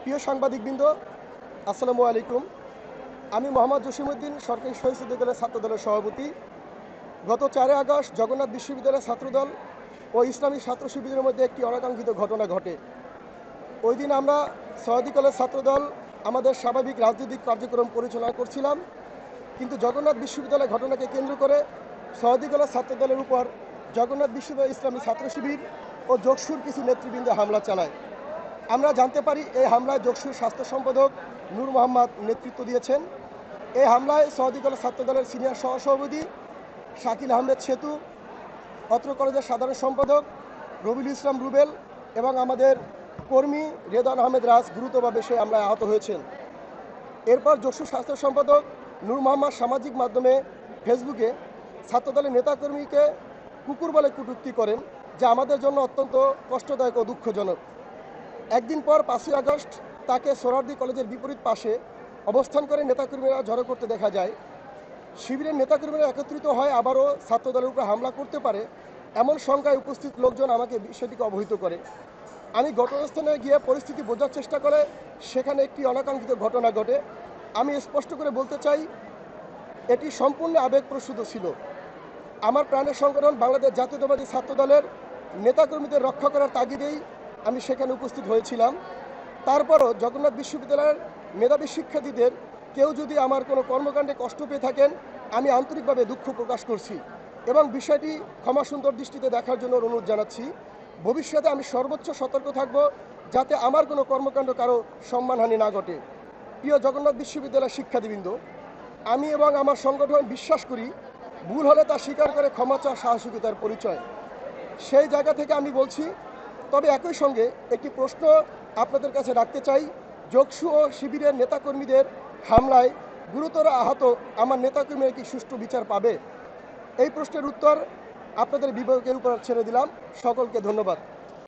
প্রিয় সাংবাদিকবৃন্দ, আসসালামু আলাইকুম। আমি মোহাম্মদ জসিমউদ্দিন, সরকারি শহীদ বিদ্যালয়ের ছাত্রদলের সভাপতি। গত 4 আগস্ট জগন্নাথ বিশ্ববিদ্যালয়ের ছাত্রদল ও ইসলামী ছাত্র শিবিরের মধ্যে একটি অনাকাঙ্ক্ষিত ঘটনা ঘটে। ওই দিন আমরা সৌদি কলেজ ছাত্রদল আমাদের স্বাভাবিক রাজনৈতিক কার্যক্রম পরিচালনা করছিলাম, কিন্তু জগন্নাথ বিশ্ববিদ্যালয় ঘটনাকে কেন্দ্র করে সৌদি কলেজ ছাত্রদলের উপর জগন্নাথ বিশ্ববিদ্যালয় ইসলামী ছাত্র শিবির ও যোগসুর কিছু নেতৃবৃন্দ হামলা চালায়। আমরা জানতে পারি এই হামলায় যোগসুর স্বাস্থ্য সম্পাদক নূর মোহাম্মদ নেতৃত্ব দিয়েছেন। এই হামলায় সৌদি কলেজ ছাত্রদলের সিনিয়র সহসভাপতি শাকিল আহমেদ সেতু, অত্র কলেজের সাধারণ সম্পাদক রবিউল ইসলাম রুবেল এবং আমাদের কর্মী রেদওয়ান আহমেদ রাজ গুরুতরভাবে সে হামলায় আহত হয়েছেন। এরপর যোগসুর স্বাস্থ্য সম্পাদক নূর মোহাম্মদ সামাজিক মাধ্যমে ফেসবুকে ছাত্রদলের নেতাকর্মীকে কুকুর বলে কটূক্তি করেন, যা আমাদের জন্য অত্যন্ত কষ্টদায়ক ও দুঃখজনক। একদিন পর 5ই আগস্ট তাকে সোহরাওয়ার্দী কলেজের বিপরীত পাশে অবস্থান করে নেতাকর্মীরা জড়ো করতে দেখা যায়। শিবিরের নেতাকর্মীরা একত্রিত হয় আবারও ছাত্রদলের উপর হামলা করতে পারে এমন শঙ্কায় উপস্থিত লোকজন আমাকে বিষয়টিকে অবহিত করে। আমি ঘটনাস্থলে গিয়ে পরিস্থিতি বোঝার চেষ্টা করে সেখানে একটি অনাকাঙ্ক্ষিত ঘটনা ঘটে। আমি স্পষ্ট করে বলতে চাই, এটি সম্পূর্ণ আবেগপ্রসূত ছিল। আমার প্রাণের সংগঠন বাংলাদেশ জাতীয়তাবাদী ছাত্রদলের নেতাকর্মীদের রক্ষা করার তাগিদেই আমি সেখানে উপস্থিত হয়েছিলাম। তারপরও জগন্নাথ বিশ্ববিদ্যালয়ের মেধাবী শিক্ষার্থীদের কেউ যদি আমার কোনো কর্মকাণ্ডে কষ্ট পেয়ে থাকেন, আমি আন্তরিকভাবে দুঃখ প্রকাশ করছি এবং বিষয়টি ক্ষমাসুন্দর দৃষ্টিতে দেখার জন্য অনুরোধ জানাচ্ছি। ভবিষ্যতে আমি সর্বোচ্চ সতর্ক থাকব যাতে আমার কোনো কর্মকাণ্ড কারো সম্মানহানি না ঘটে। প্রিয় জগন্নাথ বিশ্ববিদ্যালয়ের শিক্ষার্থীবৃন্দ, আমি এবং আমার সংগঠন বিশ্বাস করি ভুল হলে তা স্বীকার করে ক্ষমা চাওয়া সাহসিকতার পরিচয়। সেই জায়গা থেকে আমি বলছি। তবে একই সঙ্গে একটি প্রশ্ন আপনাদের কাছে রাখতে চাই, যোগসু ও শিবিরের নেতাকর্মীদের হামলায় গুরুতর আহত আমার নেতাকর্মীরা কি সুষ্ঠু বিচার পাবে? এই প্রশ্নের উত্তর আপনাদের বিবেকের উপর ছেড়ে দিলাম। সকলকে ধন্যবাদ।